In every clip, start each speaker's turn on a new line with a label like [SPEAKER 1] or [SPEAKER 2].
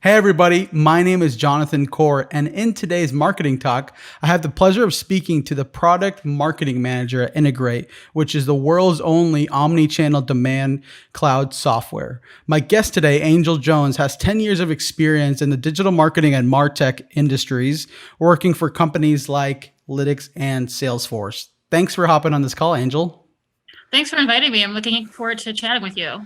[SPEAKER 1] Hey everybody, my name is Jonathan Core, and in today's marketing talk, I have the pleasure of speaking to the product marketing manager at Integrate, which is the world's only omnichannel demand cloud software. My guest today, Angel Jones, has 10 years of experience in the digital marketing and MarTech industries, working for companies like Lytics and Salesforce. Thanks for hopping on this call, Angel.
[SPEAKER 2] Thanks for inviting me. I'm looking forward to chatting with you.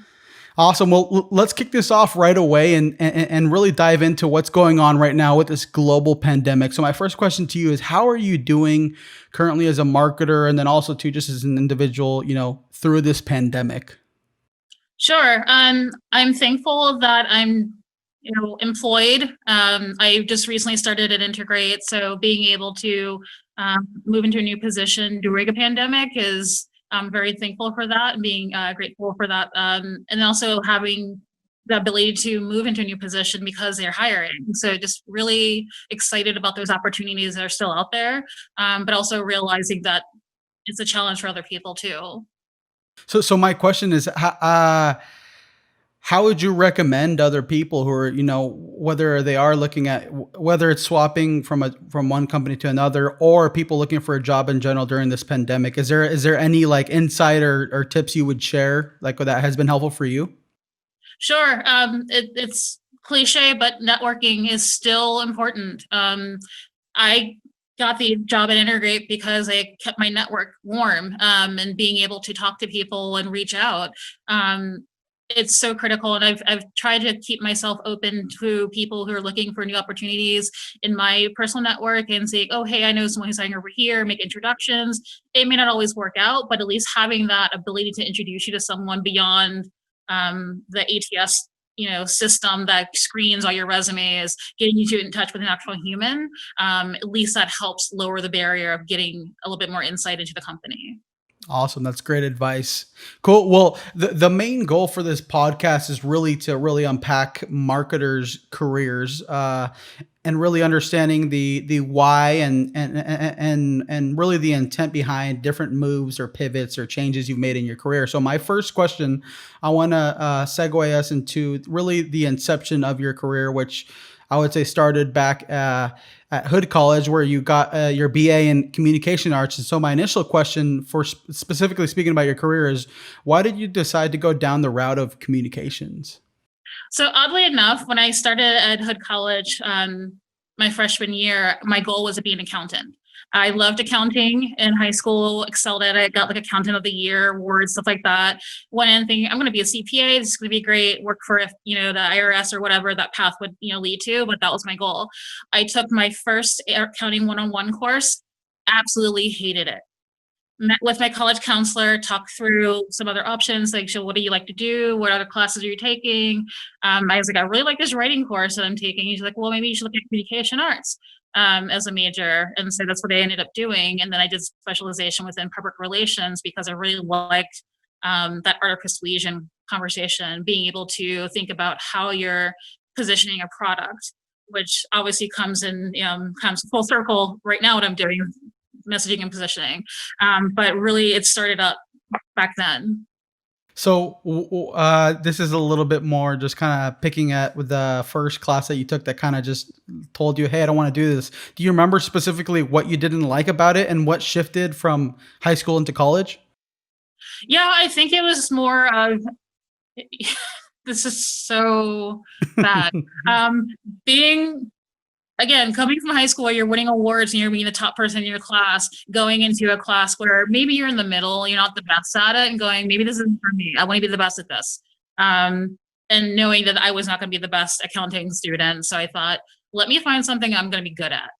[SPEAKER 1] Awesome. Well, let's kick this off right away and really dive into what's going on right now with this global pandemic. So my first question to you is, how are you doing currently as a marketer, and then also too just as an individual, through this pandemic?
[SPEAKER 2] Sure. I'm thankful that I'm, employed. I just recently started at Integrate, so being able to move into a new position during a pandemic is I'm very thankful for that and being grateful for that. And also having the ability to move into a new position because they're hiring. So just really excited about those opportunities that are still out there, but also realizing that it's a challenge for other people too.
[SPEAKER 1] So my question is, how would you recommend other people who are, whether they are looking at whether it's swapping from one company to another, or people looking for a job in general during this pandemic? Is there any like insight or tips you would share like that has been helpful for you?
[SPEAKER 2] Sure. It's cliche, but networking is still important. I got the job at Integrate because I kept my network warm, and being able to talk to people and reach out. It's so critical, and I've tried to keep myself open to people who are looking for new opportunities in my personal network and say, oh, hey, I know someone who's hiring over here, make introductions. It may not always work out, but at least having that ability to introduce you to someone beyond the ATS system that screens all your resumes, getting you in touch with an actual human, at least that helps lower the barrier of getting a little bit more insight into the company.
[SPEAKER 1] Awesome. That's great advice. Cool. Well, the main goal for this podcast is really to really unpack marketers' careers, and really understanding the why and really the intent behind different moves or pivots or changes you've made in your career. So my first question, I want to segue us into really the inception of your career, which I would say started back at Hood College, where you got your BA in communication arts. And so my initial question, for specifically speaking about your career, is why did you decide to go down the route of communications?
[SPEAKER 2] So oddly enough, when I started at Hood College, my freshman year, my goal was to be an accountant. I loved accounting in high school, excelled at it, got like accountant of the year awards, stuff like that. Went in thinking I'm going to be a CPA. This is going to be great. Work for the IRS or whatever that path would lead to. But that was my goal. I took my first accounting 101 course. Absolutely hated it. Met with my college counselor, talked through some other options, like, so what do you like to do? What other classes are you taking? I was like, I really like this writing course that I'm taking. He's like, well, maybe you should look at communication arts as a major. And so that's what I ended up doing. And then I did specialization within public relations because I really liked that art of persuasion conversation, being able to think about how you're positioning a product, which obviously comes full circle right now what I'm doing, messaging and positioning. But really, it started up back then.
[SPEAKER 1] So this is a little bit more just kind of picking at with the first class that you took that kind of just told you, hey, I don't want to do this. Do you remember specifically what you didn't like about it and what shifted from high school into college?
[SPEAKER 2] Yeah, I think it was more of this is so bad. Um, being Again, coming from high school where you're winning awards and you're being the top person in your class, going into a class where maybe you're in the middle, you're not the best at it, and going, maybe this isn't for me. I want to be the best at this. And knowing that I was not going to be the best accounting student. So I thought, let me find something I'm going to be good at.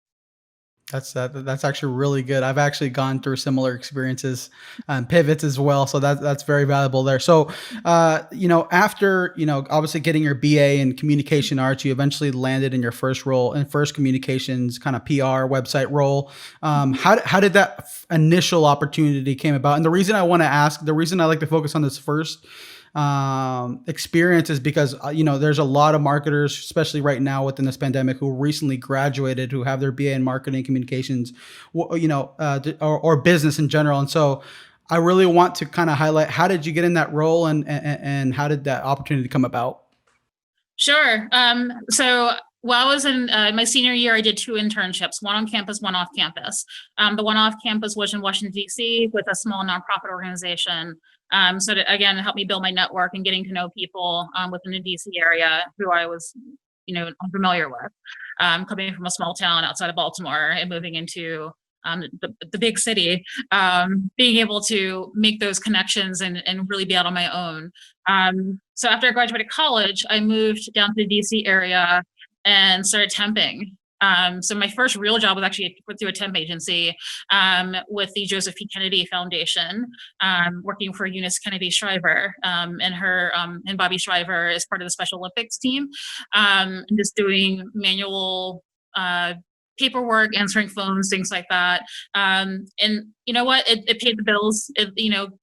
[SPEAKER 1] That's actually really good. I've actually gone through similar experiences and pivots as well, so that's very valuable there. So, after obviously getting your BA in communication arts, you eventually landed in your first role in first communications kind of PR website role. How did that initial opportunity came about? And the reason I want to ask, the reason I like to focus on this first experience is because there's a lot of marketers, especially right now within this pandemic, who recently graduated, who have their BA in marketing communications, or business in general. And so I really want to kind of highlight, how did you get in that role, and how did that opportunity come about?
[SPEAKER 2] Sure. So while I was in my senior year, I did 2 internships, one on campus, one off campus. The one off campus was in Washington, D.C. with a small nonprofit organization. So to, again, help me build my network and getting to know people within the D.C. area who I was, unfamiliar with. Coming from a small town outside of Baltimore and moving into the big city, being able to make those connections and really be out on my own. So after I graduated college, I moved down to the DC area and started temping. So my first real job was actually through a temp agency with the Joseph P. Kennedy Foundation, working for Eunice Kennedy Shriver, and her and Bobby Shriver is part of the Special Olympics team, and just doing manual paperwork, answering phones, things like that. And you know what? It paid the bills. It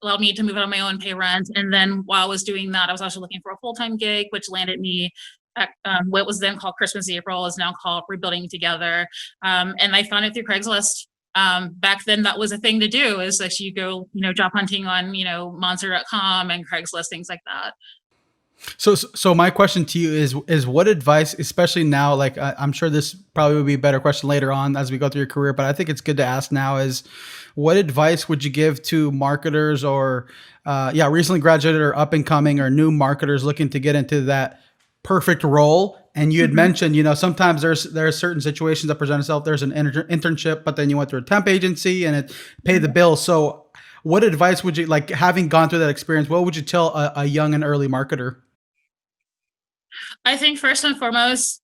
[SPEAKER 2] allowed me to move out on my own, pay rent. And then while I was doing that, I was also looking for a full-time gig, which landed me at what was then called Christmas April is now called Rebuilding Together. And I found it through Craigslist. Back then that was a thing to do, is that you go, job hunting on, Monster.com and Craigslist, things like that.
[SPEAKER 1] So my question to you is what advice, especially now, like I'm sure this probably would be a better question later on as we go through your career, but I think it's good to ask now is what advice would you give to marketers or, recently graduated or up and coming or new marketers looking to get into that perfect role? And you had mentioned, sometimes there are certain situations that present itself. There's an internship, but then you went through a temp agency and it paid the bill. So what advice would you, like having gone through that experience, what would you tell a young and early marketer?
[SPEAKER 2] I think first and foremost,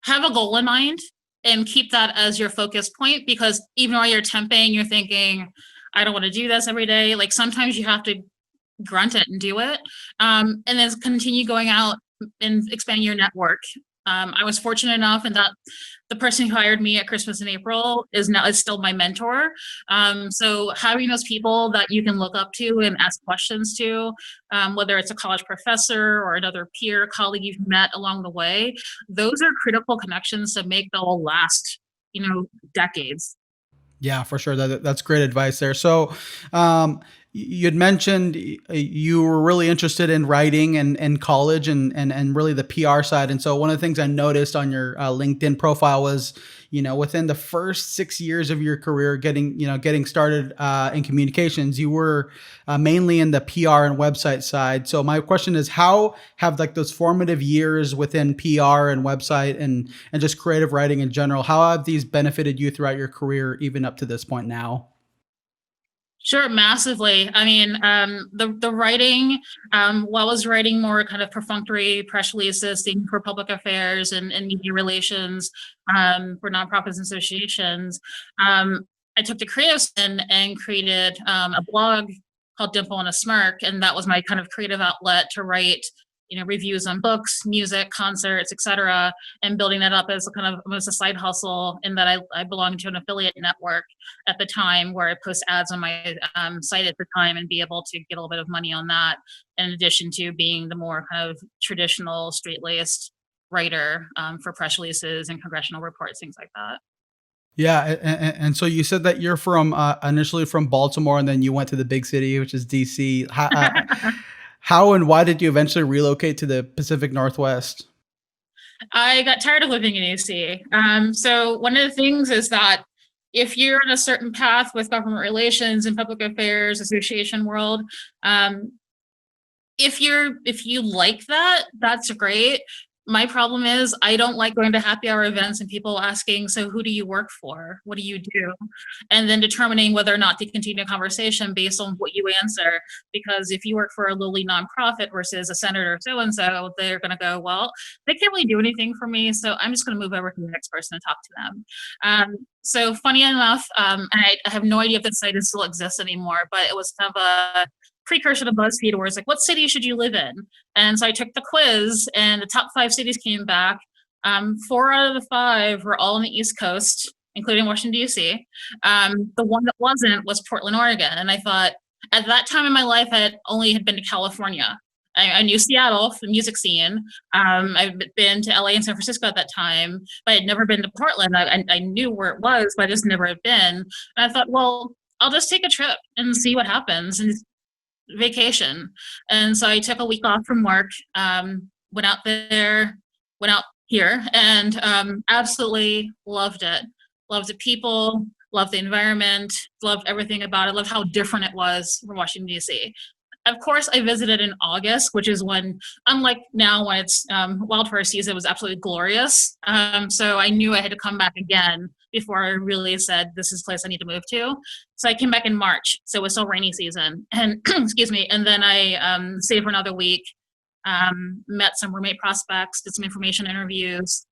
[SPEAKER 2] have a goal in mind and keep that as your focus point, because even while you're temping, you're thinking, I don't want to do this every day. Like sometimes you have to grunt it and do it. And then continue going out and expanding your network. I was fortunate enough in that the person who hired me at Christmas in April is still my mentor. So having those people that you can look up to and ask questions to, whether it's a college professor or another peer colleague you've met along the way, those are critical connections that make the whole last, decades.
[SPEAKER 1] Yeah, for sure. That's great advice there. So, you had mentioned you were really interested in writing and college and really the PR side. And so, one of the things I noticed on your LinkedIn profile was, within the first 6 years of your career, getting started in communications, you were mainly in the PR and website side. So, my question is, how have like those formative years within PR and website and just creative writing in general, how have these benefited you throughout your career, even up to this point now?
[SPEAKER 2] Sure, massively. I mean, the writing, while I was writing more kind of perfunctory press releases, thinking for public affairs and media relations, for nonprofits and associations, I took the creative and created a blog called Dimple and a Smirk, and that was my kind of creative outlet to write, reviews on books, music, concerts, etc., and building that up as a kind of almost a side hustle. In that I belonged to an affiliate network at the time where I post ads on my site at the time and be able to get a little bit of money on that, in addition to being the more kind of traditional straight-laced writer for press releases and congressional reports, things like that.
[SPEAKER 1] Yeah, and so you said that you're from initially from Baltimore, and then you went to the big city, which is DC. How and why did you eventually relocate to the Pacific Northwest?
[SPEAKER 2] I got tired of living in AC. So one of the things is that if you're on a certain path with government relations and public affairs, association world, if you like that, that's great. My problem is I don't like going to happy hour events and people asking, so who do you work for? What do you do? And then determining whether or not to continue a conversation based on what you answer. Because if you work for a lowly nonprofit versus a senator so and so, they're going to go, well, they can't really do anything for me, so I'm just going to move over to the next person and talk to them. So funny enough, and I have no idea if this site still exists anymore, but it was kind of a precursor to BuzzFeed, where it's like, what city should you live in? And so I took the quiz, and the top 5 cities came back. 4 out of the 5 were all on the East Coast, including Washington, D.C. The one that wasn't was Portland, Oregon. And I thought, at that time in my life, I had been to California. I knew Seattle, the music scene. I've been to LA and San Francisco at that time, but I'd never been to Portland. I knew where it was, but I just never had been. And I thought, well, I'll just take a trip and see what happens. And vacation. And so I took a week off from work, went out there, went out here and absolutely loved it. Loved the people, loved the environment, loved everything about it, loved how different it was from Washington, D.C. Of course, I visited in August, which is when, unlike now when it's wildfire season, it was absolutely glorious. So I knew I had to come back again before I really said, this is a place I need to move to. So I came back in March, so it was still rainy season. And excuse me, and then I stayed for another week, met some roommate prospects, did some information interviews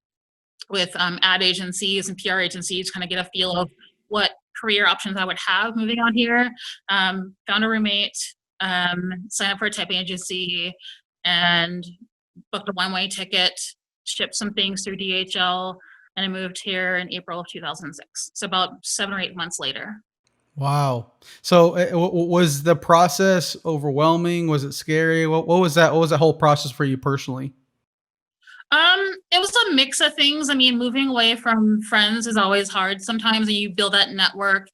[SPEAKER 2] with ad agencies and PR agencies, kind of get a feel of what career options I would have moving out here. Found a roommate, signed up for a type agency, and booked a one-way ticket, shipped some things through DHL, and I moved here in April of 2006. So about 7 or 8 months later.
[SPEAKER 1] Wow. So was the process overwhelming? Was it scary? What was that? What was that whole process for you personally?
[SPEAKER 2] It was a mix of things. I mean, moving away from friends is always hard sometimes, and you build that network.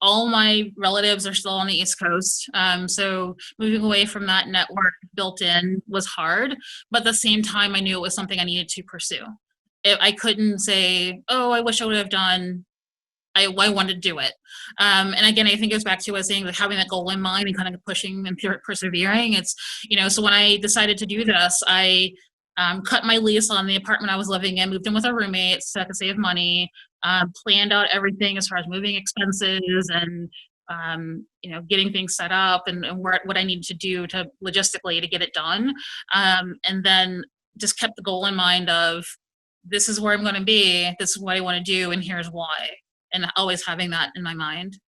[SPEAKER 2] All my relatives are still on the East Coast. So moving away from that network built in was hard, but at the same time, I knew it was something I needed to pursue. I couldn't say, oh, I wish I would have done. I wanted to do it. And again, I think it goes back to what I was saying, like having that goal in mind and kind of pushing and persevering. It's, so when I decided to do this, I cut my lease on the apartment I was living in, moved in with a roommate so I could save money, planned out everything as far as moving expenses and, getting things set up and what I needed to do to logistically to get it done. And then just kept the goal in mind of this is where I'm going to be, this is what I want to do, and here's why. And always having that in my mind.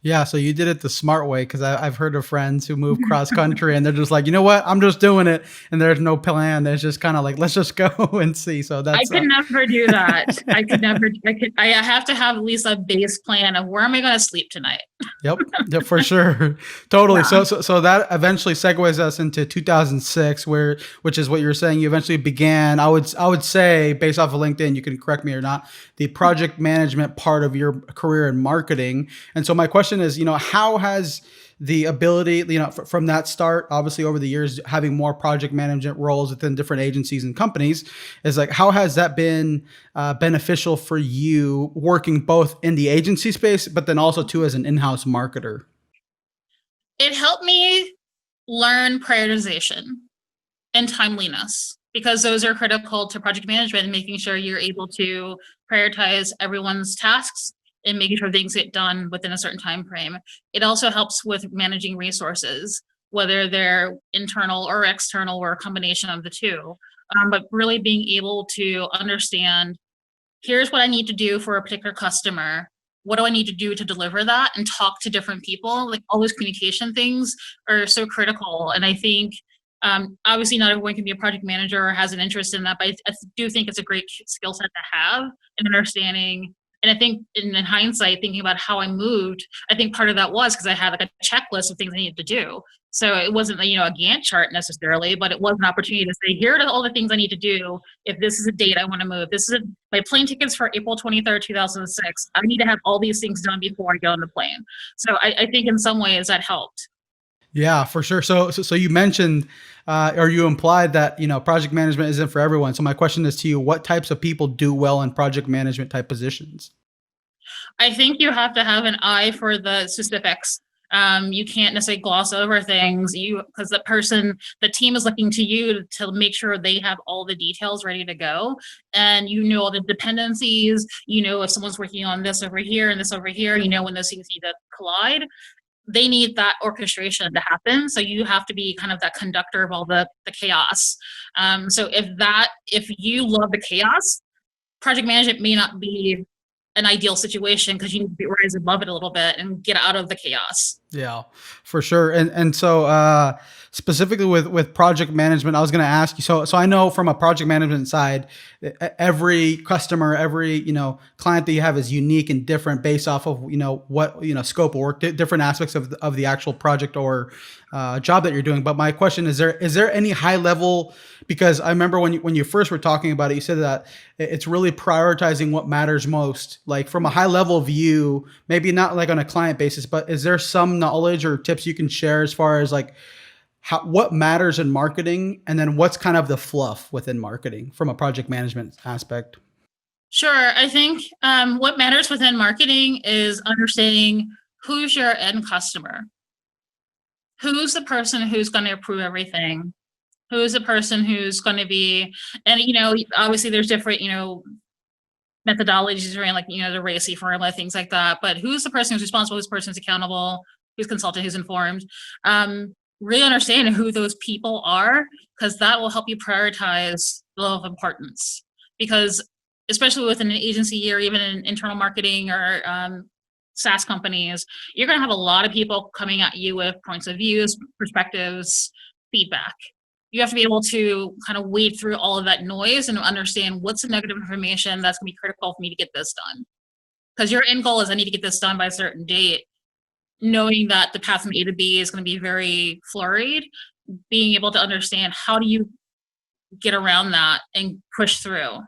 [SPEAKER 1] Yeah, so you did it the smart way because I've heard of friends who move cross country and they're just like, you know what, I'm just doing it, and there's no plan. There's just kind of like, let's just go and see. So
[SPEAKER 2] I
[SPEAKER 1] that's
[SPEAKER 2] could never do that. I could never. I have to have at least a base plan of where am I going to sleep tonight.
[SPEAKER 1] Yep, yep, for sure, totally.
[SPEAKER 2] Yeah.
[SPEAKER 1] So that eventually segues us into 2006, which is what you're saying. You eventually began. I would say, based off of LinkedIn, you can correct me or not, the project management part of your career in marketing. And so my question is, how has the ability, from that start, obviously over the years, having more project management roles within different agencies and companies, is like, how has that been beneficial for you working both in the agency space, but then also too as an in-house marketer?
[SPEAKER 2] It helped me learn prioritization and timeliness because those are critical to project management and making sure you're able to prioritize everyone's tasks and making sure things get done within a certain time frame. It also helps with managing resources, whether they're internal or external or a combination of the two. But really being able to understand, here's what I need to do for a particular customer. What do I need to do to deliver that? And talk to different people. Like all those communication things are so critical. And I think obviously not everyone can be a project manager or has an interest in that, but I do think it's a great skill set to have and understanding. And I think in hindsight, thinking about how I moved, I think part of that was because I had like a checklist of things I needed to do. So it wasn't a Gantt chart necessarily, but it was an opportunity to say, here are all the things I need to do. If this is a date I want to move, my plane tickets for April 23rd, 2006. I need to have all these things done before I get on the plane. So I think in some ways that helped.
[SPEAKER 1] Yeah, for sure. So you mentioned, or you implied that, project management isn't for everyone. So my question is to you, what types of people do well in project management type positions?
[SPEAKER 2] I think you have to have an eye for the specifics. You can't necessarily gloss over things because the team is looking to you to make sure they have all the details ready to go. And all the dependencies, if someone's working on this over here and this over here, when those things need to collide. They need that orchestration to happen. So you have to be kind of that conductor of all the chaos. So if you love the chaos, project management may not be an ideal situation because you need to be rise above it a little bit and get out of the chaos.
[SPEAKER 1] Yeah, for sure. And so specifically with project management, I was going to ask you. So I know from a project management side, every customer, every client that you have is unique and different based off of what scope of work, different aspects of the actual project or job that you're doing. But my question is there any high level? Because I remember when you first were talking about it, you said that it's really prioritizing what matters most. Like from a high level view, maybe not like on a client basis, but is there some knowledge or tips you can share as far as like what matters in marketing, and then what's kind of the fluff within marketing from a project management aspect?
[SPEAKER 2] Sure. I think what matters within marketing is understanding who's your end customer. Who's the person who's going to approve everything? Who's the person who's going to be, and obviously there's different, methodologies around, like, the RACI formula, things like that. But who's the person who's responsible? Who's the person who's accountable? Who's consulted? Who's informed? Really understanding who those people are, because that will help you prioritize the level of importance. Because especially within an agency or even in internal marketing or SaaS companies, you're going to have a lot of people coming at you with points of views, perspectives, feedback. You have to be able to kind of wade through all of that noise and understand what's the negative information that's going to be critical for me to get this done. Because your end goal is, I need to get this done by a certain date. Knowing that the path from A to B is going to be very flurried, being able to understand how do you get around that and push through.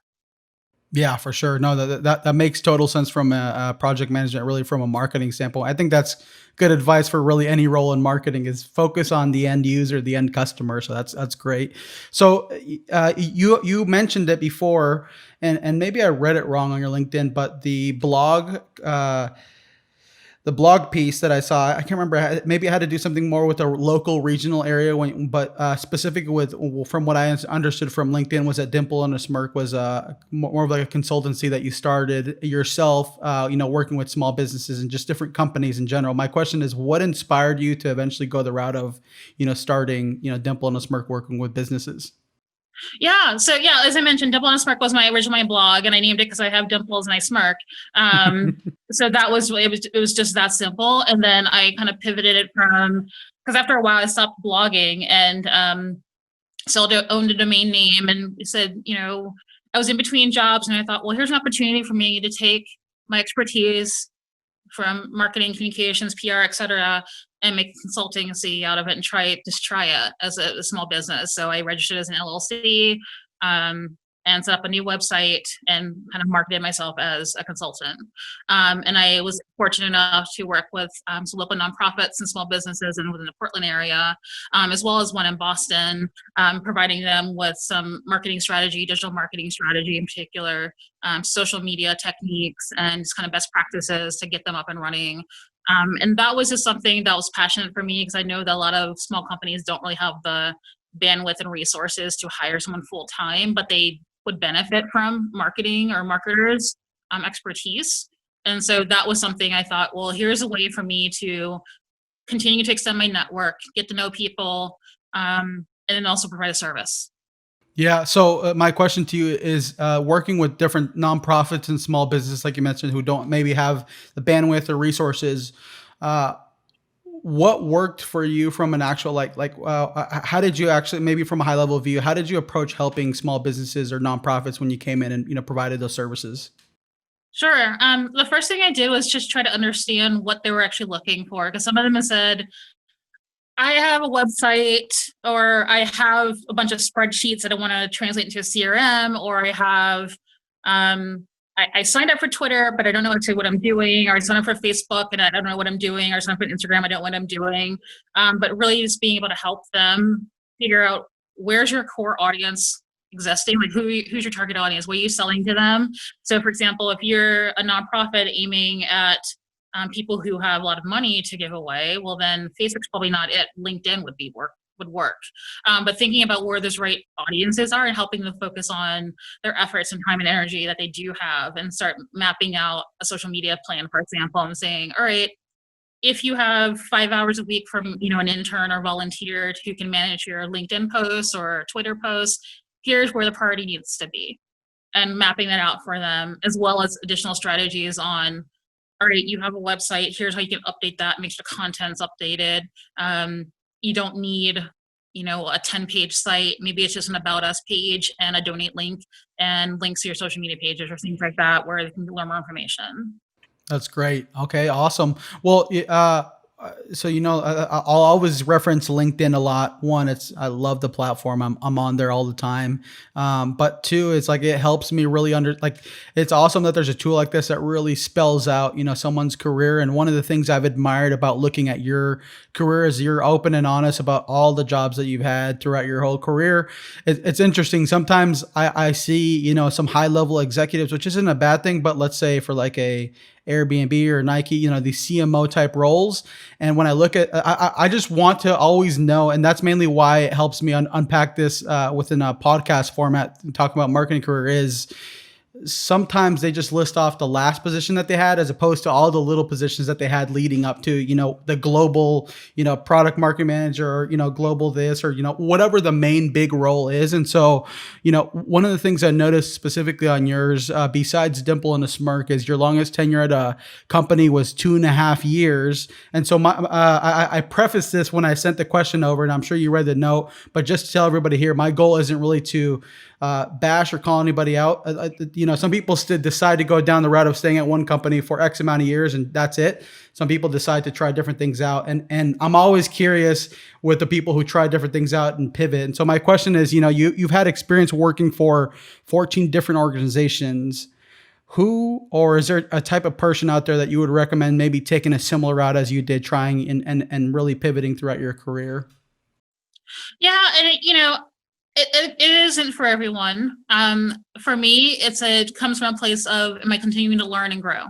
[SPEAKER 1] Yeah, for sure. No, that makes total sense from a project management, really from a marketing standpoint. I think that's good advice for really any role in marketing, is focus on the end user, the end customer. So that's great. So you mentioned it before, and maybe I read it wrong on your LinkedIn, but the blog piece that I saw, I can't remember. Maybe I had to do something more with a local, regional area. But specifically from what I understood from LinkedIn, was that Dimple and a Smirk was more of like a consultancy that you started yourself. Working with small businesses and just different companies in general. My question is, what inspired you to eventually go the route of, starting, Dimple and a Smirk, working with businesses?
[SPEAKER 2] Yeah. So yeah, as I mentioned, Dimple and a Smirk was my original blog, and I named it because I have dimples and I smirk. So that was it was just that simple. And then I kind of pivoted it from, because after a while I stopped blogging and owned a domain name, and said, I was in between jobs, and I thought, well, here's an opportunity for me to take my expertise from marketing, communications, PR, et cetera, and make a consultancy out of it and try it as a small business. So I registered as an LLC, and set up a new website and kind of marketed myself as a consultant. And I was fortunate enough to work with some local nonprofits and small businesses and within the Portland area, as well as one in Boston, providing them with some marketing strategy, digital marketing strategy in particular, social media techniques, and just kind of best practices to get them up and running. And that was just something that was passionate for me, because I know that a lot of small companies don't really have the bandwidth and resources to hire someone full time, but they would benefit from marketing or marketers' expertise. And so that was something I thought, well, here's a way for me to continue to extend my network, get to know people, and then also provide a service.
[SPEAKER 1] Yeah. So my question to you is, working with different nonprofits and small businesses, like you mentioned, who don't maybe have the bandwidth or resources. Uh, what worked for you from an actual, how did you actually, maybe from a high level view, how did you approach helping small businesses or nonprofits when you came in and provided those services?
[SPEAKER 2] Sure. The first thing I did was just try to understand what they were actually looking for, because some of them have said, I have a website, or I have a bunch of spreadsheets that I want to translate into a CRM, or I have, I signed up for Twitter, but I don't know actually what I'm doing, or I signed up for Facebook and I don't know what I'm doing, or I signed up for Instagram, I don't know what I'm doing. But really just being able to help them figure out, where's your core audience existing, like who's your target audience, what are you selling to them? So for example, if you're a nonprofit aiming at people who have a lot of money to give away, well, then Facebook's probably not it. LinkedIn would work. But thinking about where those right audiences are and helping them focus on their efforts and time and energy that they do have, and start mapping out a social media plan, for example, and saying, all right, if you have 5 hours a week from an intern or volunteer who can manage your LinkedIn posts or Twitter posts, here's where the priority needs to be, and mapping that out for them, as well as additional strategies on, all right, you have a website, here's how you can update that, make sure the content's updated. You don't need, a 10-page site. Maybe it's just an about us page and a donate link and links to your social media pages or things like that, where they can learn more information.
[SPEAKER 1] That's great. Okay, awesome. Well, So I'll always reference LinkedIn a lot. One, it's I love the platform. I'm on there all the time. But two, it's like it helps me really it's awesome that there's a tool like this that really spells out someone's career. And one of the things I've admired about looking at your career is you're open and honest about all the jobs that you've had throughout your whole career. It's interesting. Sometimes I see some high level executives, which isn't a bad thing, but let's say for like a Airbnb or Nike, these CMO type roles. And when I look at, I just want to always know, and that's mainly why it helps me unpack this within a podcast format, talking about marketing career is sometimes they just list off the last position that they had as opposed to all the little positions that they had leading up to the global product marketing manager or global this or whatever the main big role is. And so one of the things I noticed specifically on yours besides dimple and a smirk is your longest tenure at a company was 2.5 years. And so I prefaced this when I sent the question over, and I'm sure you read the note, but just to tell everybody here, my goal isn't really to bash or call anybody out. Some people still decide to go down the route of staying at one company for X amount of years and that's it. Some people decide to try different things out. And I'm always curious with the people who try different things out and pivot. And so my question is, you've had experience working for 14 different organizations. Who, or is there a type of person out there that you would recommend maybe taking a similar route as you did, trying and really pivoting throughout your career?
[SPEAKER 2] Yeah, and it isn't for everyone. For me, it comes from a place of, am I continuing to learn and grow?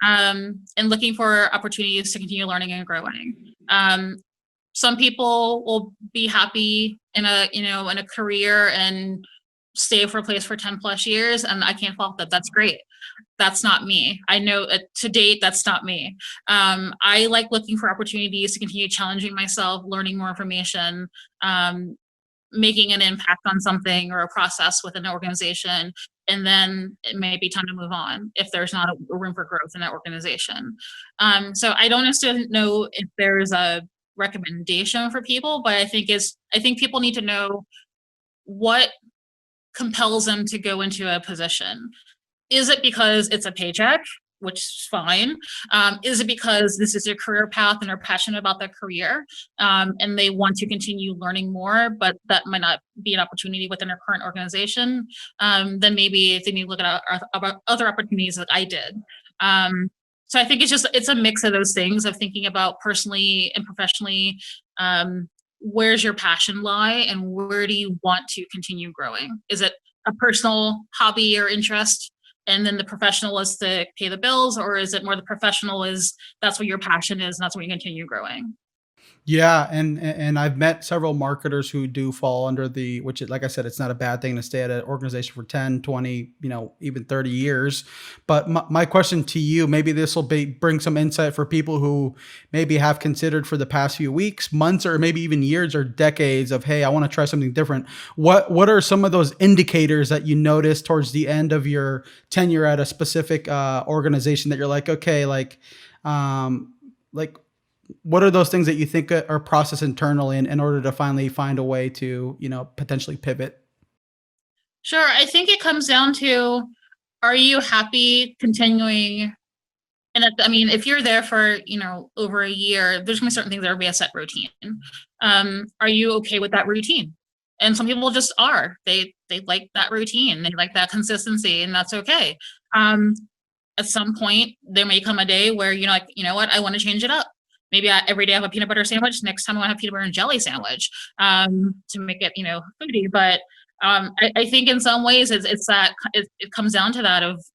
[SPEAKER 2] And looking for opportunities to continue learning and growing. Some people will be happy in a career and stay for a place for 10 plus years, and I can't fault that. That's great. That's not me. I know to date, that's not me. I like looking for opportunities to continue challenging myself, learning more information, making an impact on something or a process within an organization, and then it may be time to move on if there's not a room for growth in that organization. So I don't necessarily know if there's a recommendation for people, but I think people need to know what compels them to go into a position. Is it because it's a paycheck, which is fine? Is it because this is their career path and they're passionate about their career and they want to continue learning more, but that might not be an opportunity within their current organization? Then maybe if they need to look at other opportunities that I did. So I think it's a mix of those things of thinking about personally and professionally, where's your passion lie and where do you want to continue growing? Is it a personal hobby or interest, and then the professional is to pay the bills, or is it more the professional is that's what your passion is and that's where you continue growing?
[SPEAKER 1] Yeah, and I've met several marketers who do fall under which is, like I said, it's not a bad thing to stay at an organization for 10, 20, even 30 years. But my question to you, maybe this will bring some insight for people who maybe have considered for the past few weeks, months, or maybe even years or decades of, hey, I want to try something different. What are some of those indicators that you notice towards the end of your tenure at a specific organization that you're like, okay, like what are those things that you think are processed internally in order to finally find a way to, potentially pivot?
[SPEAKER 2] Sure. I think it comes down to, are you happy continuing? And if you're there for, over a year, there's gonna be certain things that are gonna be a set routine. Are you okay with that routine? And some people just are. They like that routine. They like that consistency, and that's okay. At some point, there may come a day where you're like, you know what, I want to change it up. Maybe every day I have a peanut butter sandwich. Next time I want to have peanut butter and jelly sandwich to make it, foodie. But I think in some ways it's that it comes down to that of,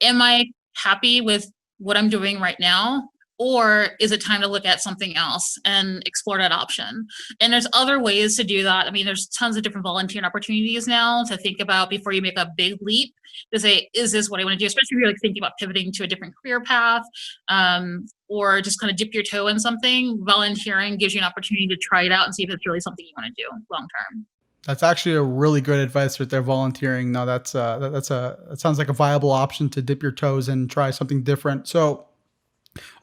[SPEAKER 2] am I happy with what I'm doing right now? Or is it time to look at something else and explore that option? And there's other ways to do that. There's tons of different volunteering opportunities now to think about before you make a big leap to say, is this what I want to do? Especially if you're like thinking about pivoting to a different career path, or just kind of dip your toe in something. Volunteering gives you an opportunity to try it out and see if it's really something you want to do long term.
[SPEAKER 1] That's actually a really good advice with their volunteering. No, that sounds like a viable option to dip your toes and try something different. So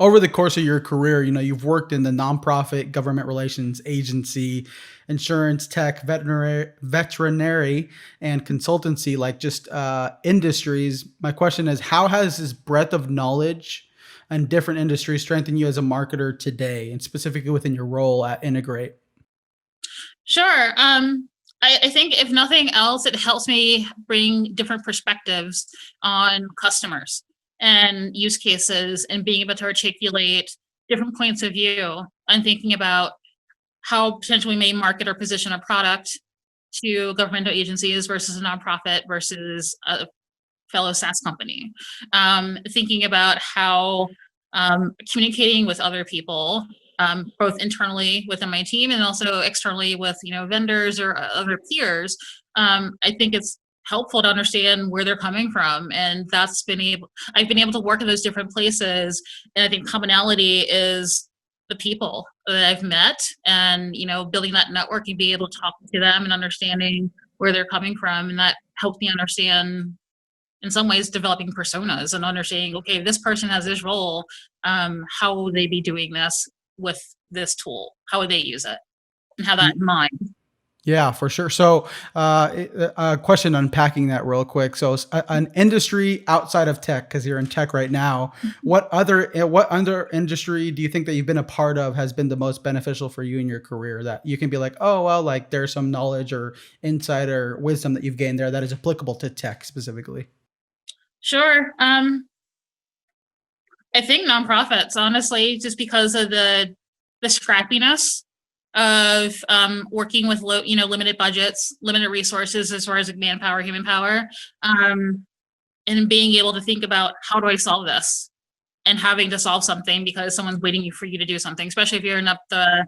[SPEAKER 1] over the course of your career, you've worked in the nonprofit, government relations, agency, insurance, tech, veterinary, and consultancy, like just industries. My question is, how has this breadth of knowledge and different industries strengthen you as a marketer today, and specifically within your role at Integrate?
[SPEAKER 2] Sure. I think if nothing else, it helps me bring different perspectives on customers and use cases and being able to articulate different points of view and thinking about how potentially we may market or position a product to governmental agencies versus a nonprofit versus a fellow SaaS company. Thinking about how communicating with other people, both internally within my team and also externally with vendors or other peers. I think it's helpful to understand where they're coming from, and I've been able to work in those different places, and I think commonality is the people that I've met, and building that network and being able to talk to them and understanding where they're coming from, and that helps me understand, in some ways, developing personas and understanding, okay, this person has this role, how will they be doing this with this tool? How would they use it? And have that in mind.
[SPEAKER 1] Yeah, for sure. So, a question unpacking that real quick. So, an industry outside of tech, because you're in tech right now, what other industry do you think that you've been a part of has been the most beneficial for you in your career? That you can be like, oh well, like there's some knowledge or insight or wisdom that you've gained there that is applicable to tech specifically.
[SPEAKER 2] Sure. I think nonprofits, honestly, just because of the scrappiness of working with limited budgets, limited resources as far as manpower, human power, and being able to think about, how do I solve this, and having to solve something because someone's waiting for you to do something, especially if you're in the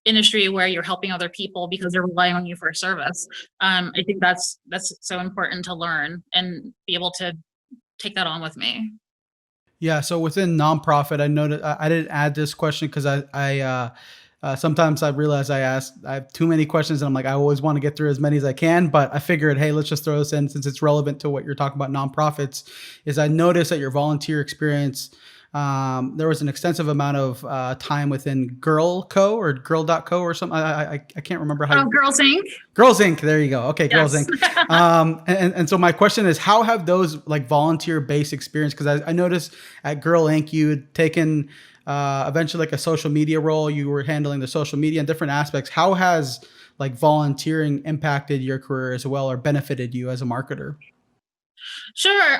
[SPEAKER 2] industry where you're helping other people because they're relying on you for a service. I think that's so important to learn and be able to take that on with me.
[SPEAKER 1] Yeah. So within nonprofit, I noted I didn't add this question because sometimes I realize I have too many questions, and I'm like, I always want to get through as many as I can. But I figured, hey, let's just throw this in since it's relevant to what you're talking about, nonprofits. Is I noticed that your volunteer experience, there was an extensive amount of time within Girl Co or Girl.co or something. I can't remember how.
[SPEAKER 2] Girls Inc.
[SPEAKER 1] Girls Inc. There you go. Okay, Girls
[SPEAKER 2] Yes.
[SPEAKER 1] Inc. And so my question is, how have those like volunteer based experience? Because I noticed at Girl Inc. you had taken eventually like a social media role. You were handling the social media and different aspects. How has like volunteering impacted your career as well, or benefited you as a marketer?
[SPEAKER 2] Sure.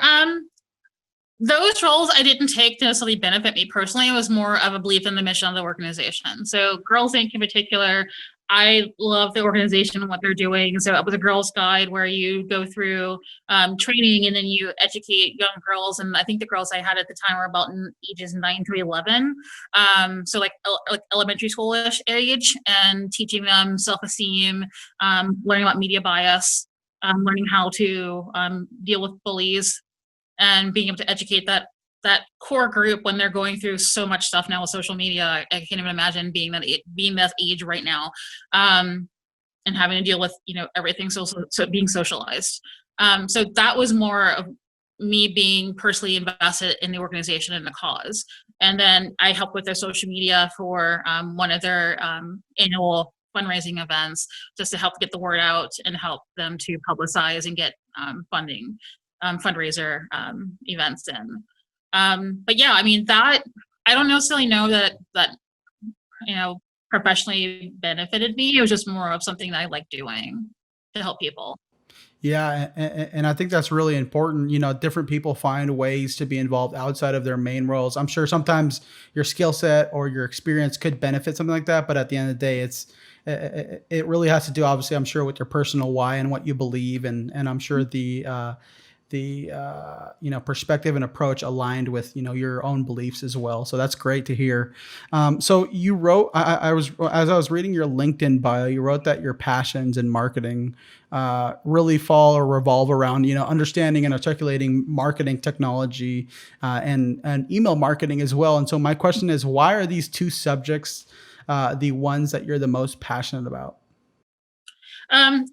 [SPEAKER 2] Those roles I didn't take to necessarily benefit me personally. It was more of a belief in the mission of the organization. So Girls Inc. in particular, I love the organization and what they're doing. So it was a girls guide where you go through training and then you educate young girls. And I think the girls I had at the time were about in ages 9 to 11. So like elementary schoolish age, and teaching them self-esteem, learning about media bias, learning how to deal with bullies, and being able to educate that core group when they're going through so much stuff now with social media. I can't even imagine being that age right now, and having to deal with everything so being socialized. So that was more of me being personally invested in the organization and the cause. And then I helped with their social media for one of their annual fundraising events, just to help get the word out and help them to publicize and get funding. Fundraiser events in. But yeah, I mean, that I don't necessarily know that professionally benefited me. It was just more of something that I like doing to help people.
[SPEAKER 1] Yeah, and I think that's really important. Different people find ways to be involved outside of their main roles. I'm sure sometimes your skill set or your experience could benefit something like that, but at the end of the day, it really has to do, obviously, I'm sure, with your personal why and what you believe, and I'm sure the perspective and approach aligned with your own beliefs as well. So that's great to hear. So you wrote, I was as I was reading your LinkedIn bio, you wrote that your passions in marketing really fall or revolve around understanding and articulating marketing technology, and email marketing as well. And so my question is, why are these two subjects the ones that you're the most passionate about?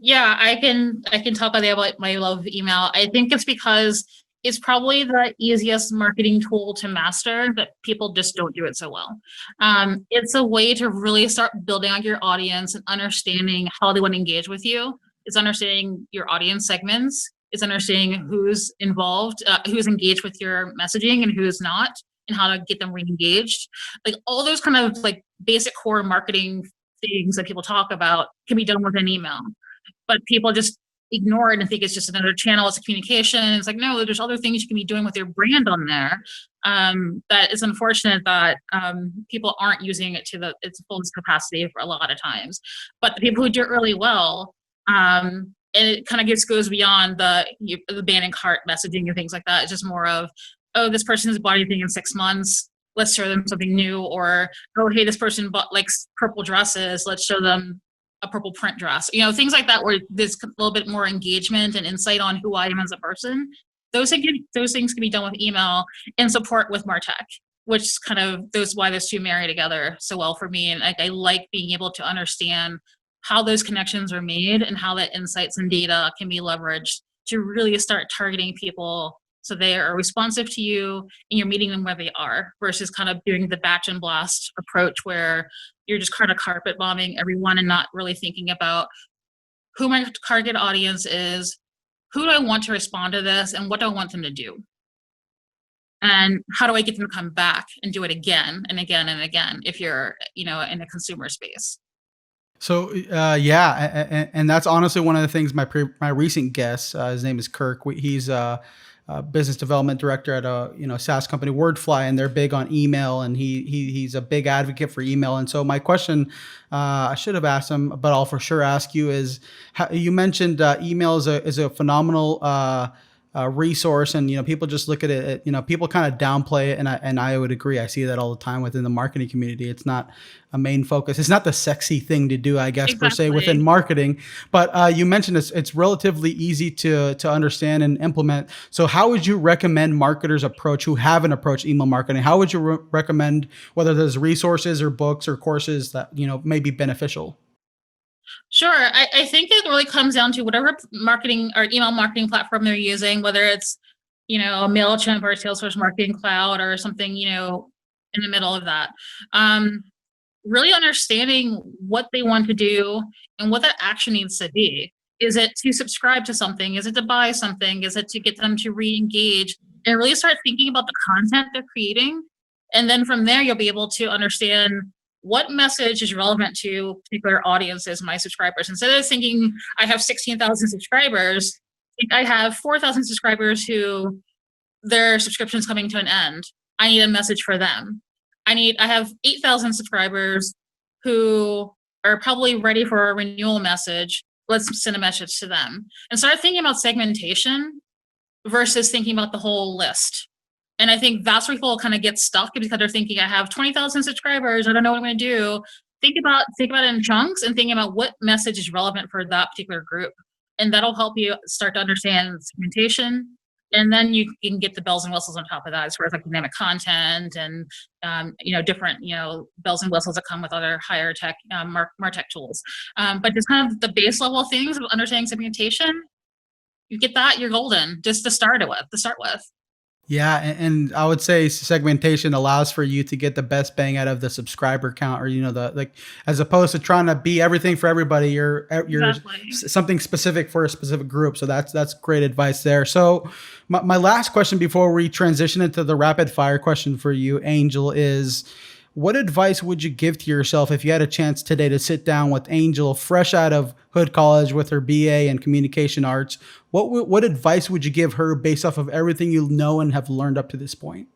[SPEAKER 2] Yeah, I can talk about my love of email. I think it's because it's probably the easiest marketing tool to master, but people just don't do it so well. It's a way to really start building on your audience and understanding how they want to engage with you. It's understanding your audience segments. It's understanding who's involved, who's engaged with your messaging and who's not. and how to get them re-engaged. Like all those kind of like basic core marketing things that people talk about can be done with an email, but people just ignore it and think it's just another channel. It's a communication. It's like, no, there's other things you can be doing with your brand on there. That is unfortunate that people aren't using it to its fullest capacity for a lot of times. But the people who do it really well, and it kind of goes beyond the banning cart messaging and things like that. It's just more of, oh, this person has bought anything in 6 months. Let's show them something new. Or, oh, hey, this person bought likes purple dresses. Let's show them a purple print dress. Things like that where there's a little bit more engagement and insight on who I am as a person. Those things can be done with email and support with MarTech, which is kind of why those two marry together so well for me. And I like being able to understand how those connections are made and how that insights and data can be leveraged to really start targeting people so they are responsive to you and you're meeting them where they are, versus kind of doing the batch and blast approach where you're just kind of carpet bombing everyone and not really thinking about who my target audience is, who do I want to respond to this, and what do I want them to do? And how do I get them to come back and do it again and again and again if you're, in a consumer space?
[SPEAKER 1] So yeah, and that's honestly one of the things my recent guest, his name is Kirk. He's business development director at a SaaS company, Wordfly, and they're big on email, and he's a big advocate for email. And so my question, I should have asked him, but I'll for sure ask you is, you mentioned email is a phenomenal resource, and people just look at it. People kind of downplay it, and I would agree. I see that all the time within the marketing community. It's not a main focus. It's not the sexy thing to do, I guess, per se within marketing. But you mentioned it's relatively easy to understand and implement. So how would you recommend marketers approach who haven't approached email marketing? How would you recommend, whether there's resources or books or courses that may be beneficial?
[SPEAKER 2] Sure. I think it really comes down to whatever marketing or email marketing platform they're using, whether it's, a MailChimp or Salesforce Marketing Cloud or something, in the middle of that. Really understanding what they want to do and what that action needs to be. Is it to subscribe to something? Is it to buy something? Is it to get them to re-engage? And really start thinking about the content they're creating. And then from there, you'll be able to understand what message is relevant to particular audiences, my subscribers. Instead of thinking I have 16,000 subscribers, I have 4,000 subscribers who their subscription's coming to an end. I need a message for them. I have 8,000 subscribers who are probably ready for a renewal message. Let's send a message to them. And start thinking about segmentation versus thinking about the whole list. And I think that's where people kind of get stuck, because they're thinking, I have 20,000 subscribers. I don't know what I'm going to do. Think about it in chunks and think about what message is relevant for that particular group. And that'll help you start to understand segmentation. And then you can get the bells and whistles on top of that, as far as like dynamic content and, different, bells and whistles that come with other higher tech, MarTech tools. But just kind of the base level things of understanding segmentation, you get that, you're golden, just to start with.
[SPEAKER 1] Yeah, and I would say segmentation allows for you to get the best bang out of the subscriber count, or as opposed to trying to be everything for everybody. You're
[SPEAKER 2] Exactly.
[SPEAKER 1] something specific for a specific group. So that's great advice there. So my last question before we transition into the rapid fire question for you, Angel, is, what advice would you give to yourself if you had a chance today to sit down with Angel, fresh out of Hood College with her BA in communication arts? What advice would you give her based off of everything you know and have learned up to this point?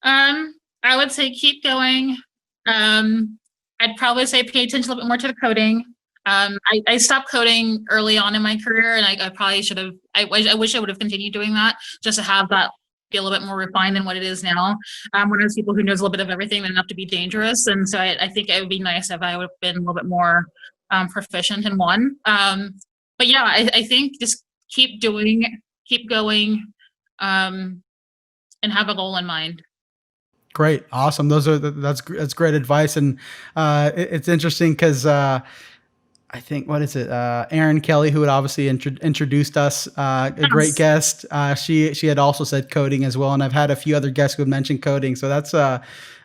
[SPEAKER 2] I would say keep going. I'd probably say pay attention a little bit more to the coding. I stopped coding early on in my career, and I probably should have. I wish I would have continued doing that, just to have that be a little bit more refined than what it is now. One of those people who knows a little bit of everything enough to be dangerous. And so I think it would be nice if I would have been a little bit more proficient in one. But yeah, I think just keep going, and have a goal in mind.
[SPEAKER 1] Great. Awesome. That's great advice. And it's interesting because I think, what is it? Erin Kelly, who had obviously introduced us, a great guest. She had also said coding as well, and I've had a few other guests who have mentioned coding. So that's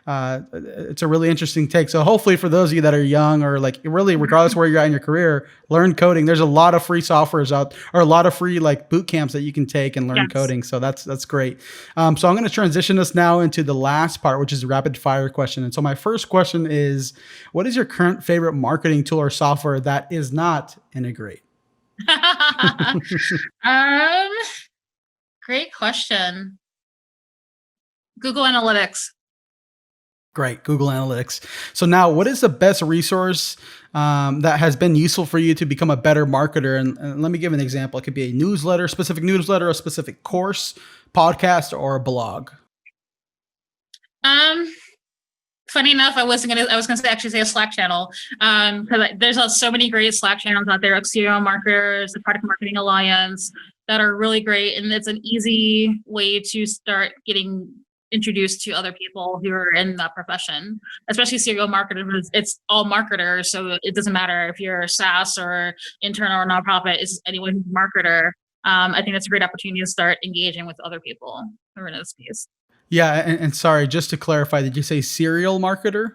[SPEAKER 1] It's a really interesting take. So hopefully for those of you that are young or like really regardless where you're at in your career, learn coding. There's a lot of free softwares out or a lot of free like boot camps that you can take and learn
[SPEAKER 2] Yes.
[SPEAKER 1] coding. So that's great. So I'm going to transition us now into the last part, which is the rapid fire question. And so my first question is, what is your current favorite marketing tool or software that is not Integrate?
[SPEAKER 2] um, Great question. Google Analytics.
[SPEAKER 1] Great, Google Analytics. So now, what is the best resource that has been useful for you to become a better marketer? And let me give an example. It could be a newsletter, specific newsletter, a specific course, podcast, or a blog.
[SPEAKER 2] Um, Funny enough, I was gonna say actually say a Slack channel. Because there's so many great Slack channels out there, like serial marketers, the Product Marketing Alliance, that are really great, and it's an easy way to start getting introduced to other people who are in that profession, especially serial marketers. It's all marketers, so it doesn't matter if you're a SaaS or internal or nonprofit. It's anyone who's a marketer. I think that's a great opportunity to start engaging with other people who are in this space.
[SPEAKER 1] Yeah, and sorry, just to clarify, did you say serial marketer?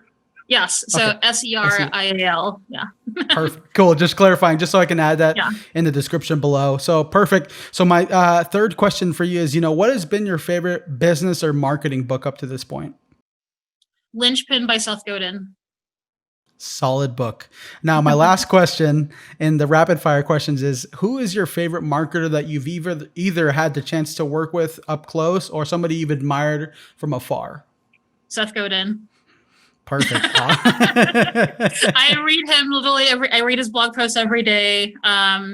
[SPEAKER 2] Yes, so
[SPEAKER 1] Okay, I see.
[SPEAKER 2] SERIAL. Yeah.
[SPEAKER 1] Perfect. Cool. Just clarifying, just so I can add that
[SPEAKER 2] Yeah.
[SPEAKER 1] in the description below. So perfect. So my third question for you is, what has been your favorite business or marketing book up to this point?
[SPEAKER 2] Linchpin by Seth Godin.
[SPEAKER 1] Solid book. Now, my last question in the rapid fire questions is, who is your favorite marketer that you've either had the chance to work with up close or somebody you've admired from afar?
[SPEAKER 2] Seth Godin.
[SPEAKER 1] Perfect.
[SPEAKER 2] I read him literally I read his blog posts every day. I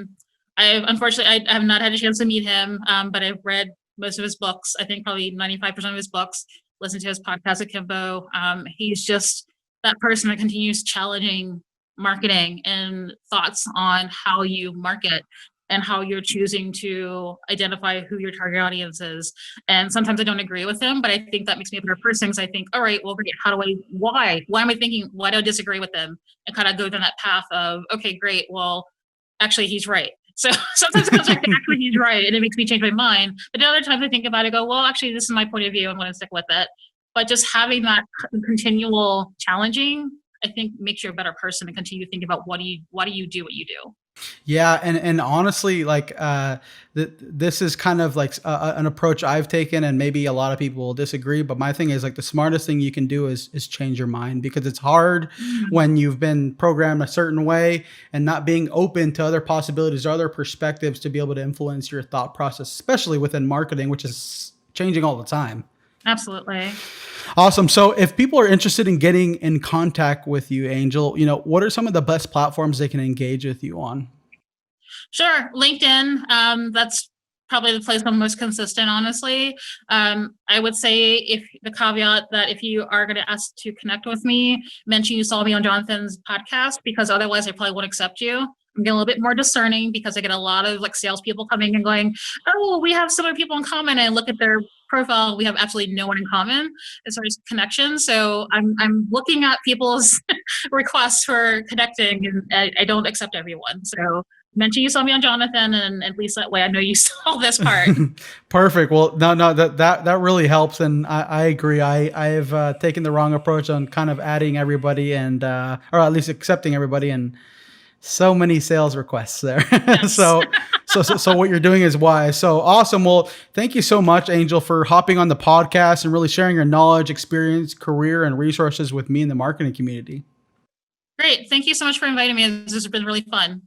[SPEAKER 2] have not had a chance to meet him, but I've read most of his books. I think probably 95% of his books. Listen to his podcast Akimbo. He's just that person that continues challenging marketing and thoughts on how you market and how you're choosing to identify who your target audience is. And sometimes I don't agree with him, but I think that makes me a better person because I think, all right, well, great. Why am I thinking, why do I disagree with them? And kind of go down that path of, okay, great. Well, actually he's right. So sometimes it comes like, actually he's right. And it makes me change my mind. But the other times I think about it, go, well, actually, this is my point of view. I'm going to stick with it. But just having that continual challenging, I think makes you a better person and continue to think about why do you do what you do.
[SPEAKER 1] Yeah, and honestly, like this is kind of like an approach I've taken, and maybe a lot of people will disagree. But my thing is like the smartest thing you can do is change your mind because it's hard when you've been programmed a certain way and not being open to other possibilities or other perspectives to be able to influence your thought process, especially within marketing, which is changing all the time.
[SPEAKER 2] Absolutely.
[SPEAKER 1] Awesome. So if people are interested in getting in contact with you, Angel, what are some of the best platforms they can engage with you on?
[SPEAKER 2] Sure. LinkedIn. That's probably the place I'm most consistent, honestly. I would say if the caveat that if you are going to ask to connect with me, mention you saw me on Jonathan's podcast, because otherwise I probably won't accept you. I'm getting a little bit more discerning because I get a lot of like salespeople coming and going, oh, we have similar people in common, and look at their profile. We have absolutely no one in common as far as connections. So I'm looking at people's requests for connecting, and I don't accept everyone. So mention you saw me on Jonathan, and at least that way I know you saw this part.
[SPEAKER 1] Perfect. Well, no, that really helps, and I agree. I've taken the wrong approach on kind of adding everybody and or at least accepting everybody, and so many sales requests there.
[SPEAKER 2] Yes.
[SPEAKER 1] So what you're doing is wise. So awesome. Well, thank you so much, Angel, for hopping on the podcast and really sharing your knowledge, experience, career, and resources with me in the marketing community.
[SPEAKER 2] Great. Thank you so much for inviting me. This has been really fun.